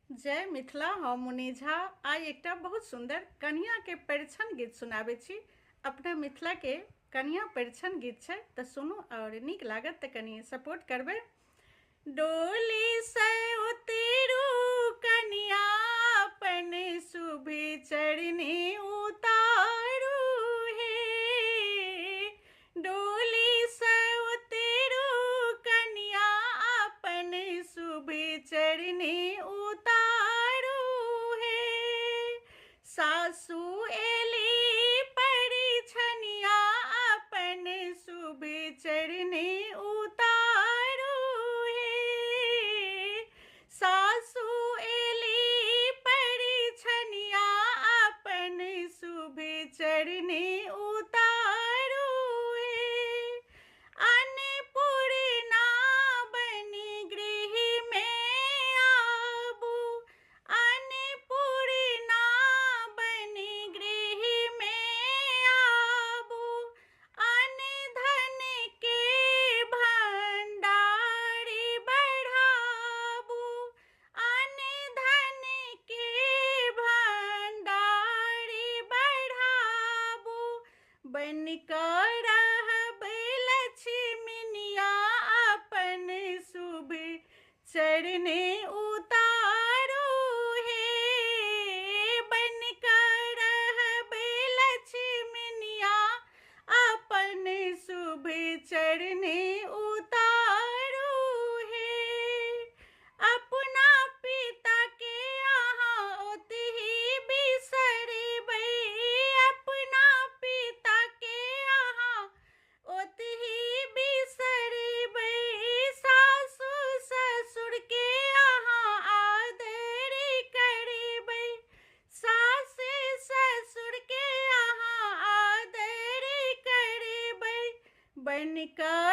जय मिथिला, हम मुनि झा आइ एकटा बहुत सुंदर कन्या के परिछन गीत सुनाबै छी। अपना मिथिला के कन्या परिछन गीत छै तऽ सुनू और नीक लागत तऽ कनि सपोर्ट करबै। डोली से उतरू कन्या अपन शुभी चरनी उतारू हे। डोली से उतरू कन्या अपन शुभी चरनी उतारू हे। सासू एली परिछनिया अपन शुभी चरनी उतारू हे। सासू एली परिछनिया अपन शुभी चरनी उतारू हे। अन्नपूर्णा बनी गृह में आबू। अन्नपूर्णा बनी गृह में आबू। अन्न धन के भंडारी बढ़ाबू। अन्न धन के भंडारी बढ़ाबू। बनकर रहब लक्ष्मीनिया अपन शुभ चरनी उतारू हे। बनकर रहब लक्ष्मीनिया अपन शुभ चरनी उतारू हे। अपना पिता के अहाँ ओतहि बिसरबै। अपना पिता के अहाँ ओतहि बिसरबै। सासु ससुर के अहाँ आदर करबै। सास ससुर के अहाँ आदर करबै। बनकर